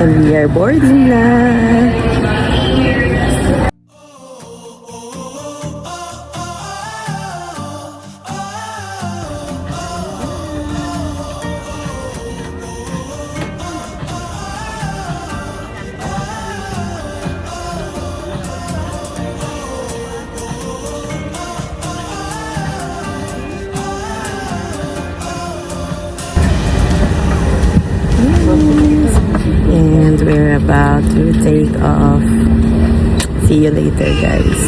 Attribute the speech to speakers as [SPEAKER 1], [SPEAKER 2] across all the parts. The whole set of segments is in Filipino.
[SPEAKER 1] And we are boarding na. And we're about to take off. See you later, guys.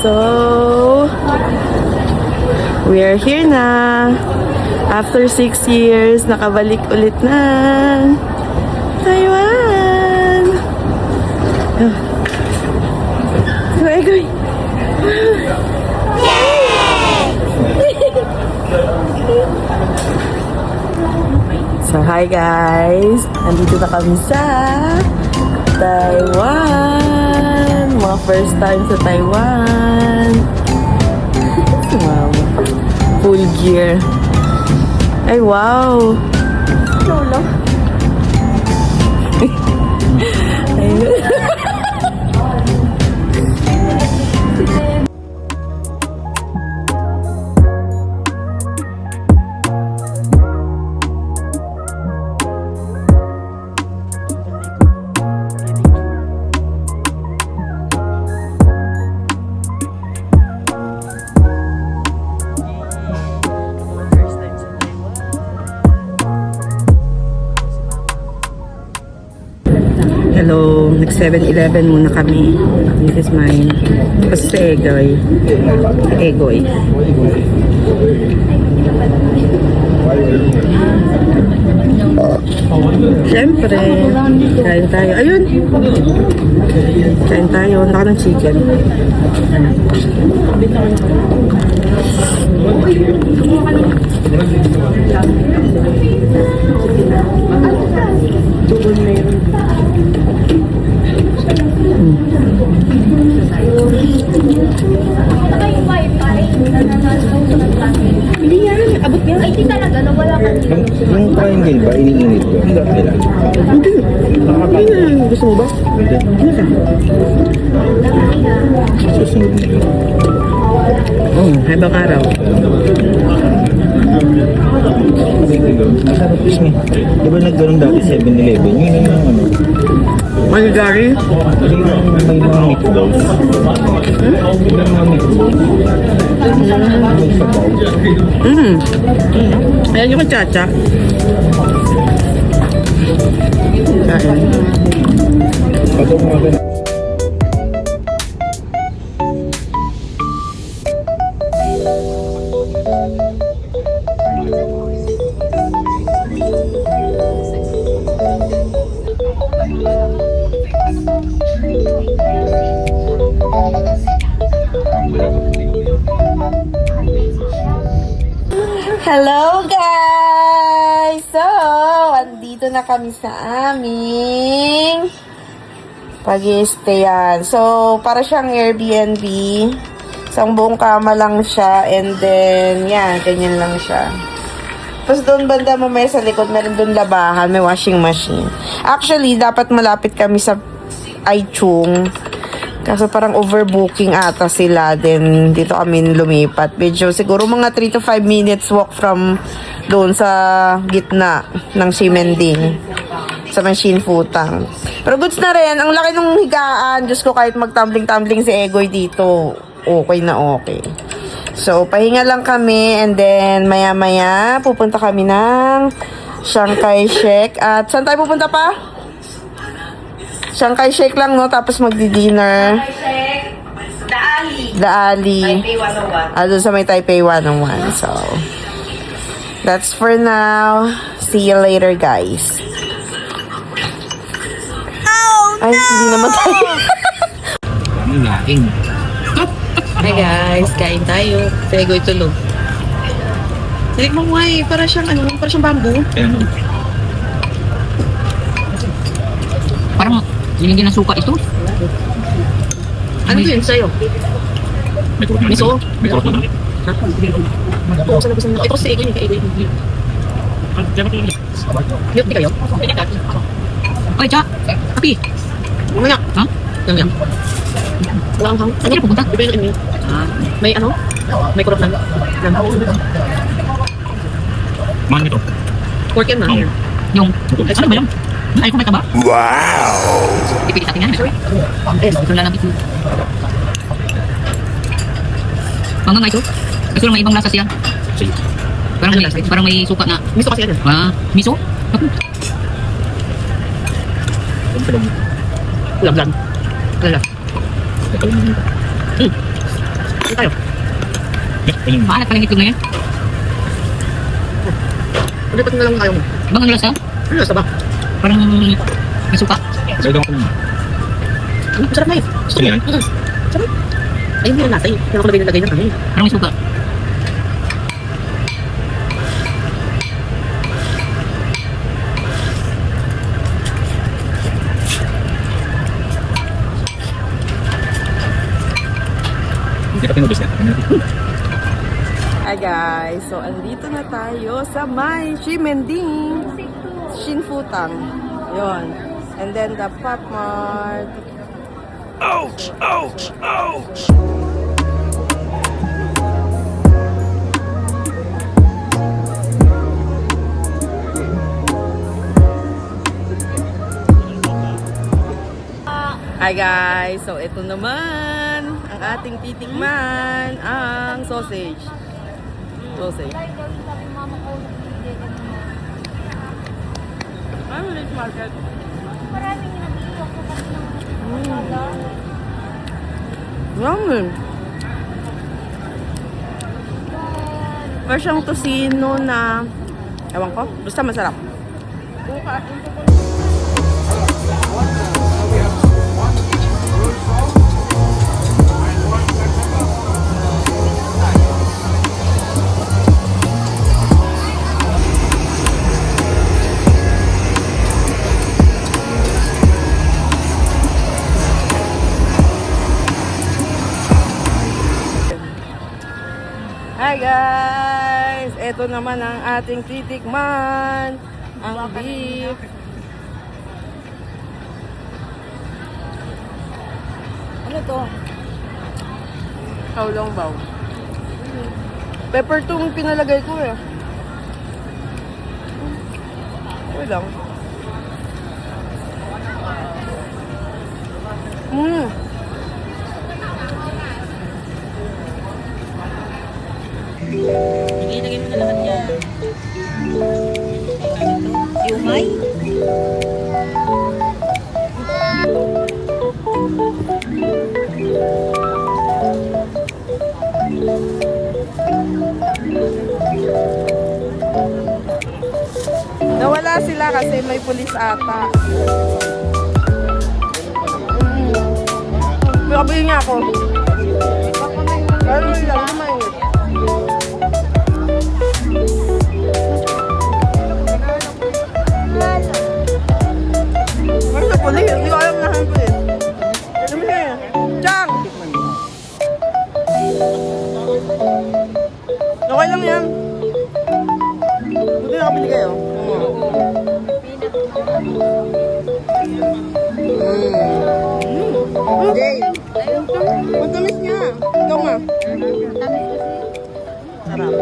[SPEAKER 1] So, we are here na. After 6 years, nakabalik ulit na Taiwan. Goy. So, hi guys. Nandito na kami sa Taiwan. Mga first time sa Taiwan. Wow. Full gear. Ay, wow. Lolo. Ayun. Hello, nag-7-Eleven muna kami. This is mine. Tapos sa Egoy. Egoy. Siyempre, kain tayo. Ayun! Kain tayo. Naka ng chicken. Hindi yan, abot yan. Ay, di talaga, nawala ka.
[SPEAKER 2] Yung triangle ba, iniinit ko? Hindi.
[SPEAKER 1] Hindi na, gusto mo ba?
[SPEAKER 2] Hindi.
[SPEAKER 1] Hindi ka.
[SPEAKER 2] Susunod na yun.
[SPEAKER 1] Habang araw.
[SPEAKER 2] Nasarap is me. Di ba nagkaroon dati 7-Eleven? Yun yung ano.
[SPEAKER 1] Maligari?
[SPEAKER 2] Hindi yung may mga meatballs. May mga meatballs. May sabaw.
[SPEAKER 1] Ayan yung chacha. Kain.
[SPEAKER 2] Pagod mga ganun.
[SPEAKER 1] Hello guys! So, andito na kami sa aming pag-i-stayan. So, para siyang Airbnb. Isang buong kama lang siya and then, yan, ganyan lang siya. Tapos doon banda mamaya sa likod, meron doon labahan, may washing machine. Actually, dapat malapit kami sa Aichung. Kaso parang overbooking ata sila. Then, dito kami lumipat. Medyo siguro mga 3 to 5 minutes walk from doon sa gitna ng Ximending. Sa Machine Futang. Pero goods na rin. Ang laki ng higaan. Diyos ko, kahit mag-tumbling-tumbling si Egoy dito, okay na okay. So, pahinga lang kami. And then, maya-maya, pupunta kami ng Chiang Kai-shek. At saan tayo pupunta pa? Chiang Kai-shek lang, no? Tapos magdi-dinner.
[SPEAKER 3] Chiang Kai-shek, Daali.
[SPEAKER 1] The alley.
[SPEAKER 3] Taipei 101.
[SPEAKER 1] Doon sa may Taipei 101. So, that's for now. See you later, guys. Ay, hindi naman tayo.
[SPEAKER 2] Ano laking?
[SPEAKER 3] Hi guys, kain tayo. Pego itulog. Silik mo nga eh, para siyang bamboo.
[SPEAKER 2] Ayan. Parang linigyan ng suka ito.
[SPEAKER 3] Ano yun sa'yo?
[SPEAKER 2] May kurot na.
[SPEAKER 3] Miso?
[SPEAKER 2] May kurot na.
[SPEAKER 3] Oo, sa labas ng... Ito kasi Egoy, kay Egoy. Milk di kayo?
[SPEAKER 2] Ay, Cha! Kapi!
[SPEAKER 3] Mamaya.
[SPEAKER 2] Ha?
[SPEAKER 3] Yan. Wala ang hang.
[SPEAKER 2] Saan ka pupunta?
[SPEAKER 3] Iba yung inyo. May ano? May kurot lang. Yan.
[SPEAKER 2] Mahal nito.
[SPEAKER 3] Pork yan na.
[SPEAKER 2] Oo. Yung, ano ba yun? Ay, kumain ka ba? Wow! Ipigit natin yan. Ito lang natin. Mga nga ito. Gusto lang may ibang lasa siya. Parang may suka na.
[SPEAKER 3] Miso kasi yan.
[SPEAKER 2] Miso?
[SPEAKER 3] Lamlan. Lala. Ano tayo?
[SPEAKER 2] Maalat pa lang ito na yan.
[SPEAKER 3] Ulipat na lang tayo mo.
[SPEAKER 2] Bang ang lasa?
[SPEAKER 3] Ano nasa ba?
[SPEAKER 2] Parang may suka.
[SPEAKER 3] Sarap na eh.
[SPEAKER 2] Gusto mo yan?
[SPEAKER 3] Sarap. Ayun yung nasa eh. Kaya ako nilagay ng ano eh.
[SPEAKER 2] Parang may suka. Hindi ka pinubos yan.
[SPEAKER 1] Hi guys, so andito na tayo sa may Ximending Shinfutang. Yon. And then the Pop Mart.
[SPEAKER 4] Ouch! Ouch! Ouch!
[SPEAKER 1] Hi guys, so ito naman ang ating titikman, ang sausage. Sausage. Ano ulit market? Yummy. Parang siyang tosino na, ewan ko, basta masarap. Hi guys! Ito naman ang ating titikman. Ang beef. Ano to? Kaulong baw. Pepper tong pinalagay ko eh. Okay lang.
[SPEAKER 3] Ilagay mo na lahat yan. Yumay?
[SPEAKER 1] Nawala sila kasi may pulis ata. May kabili niya ako. Pero lang naman yun. Where's the police? Hindi ko alam na ang police. Come here. Chang! Okay lang yan. Buti nakabili kayo. Jay! Ang tamis niya. Ikaw nga. Sarap.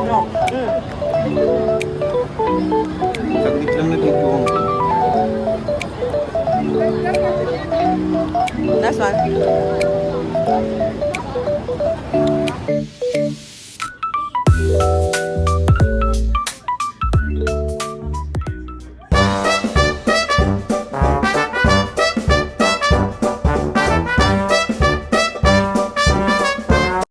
[SPEAKER 1] No.
[SPEAKER 2] Saglit lang nagiging.
[SPEAKER 1] Last one.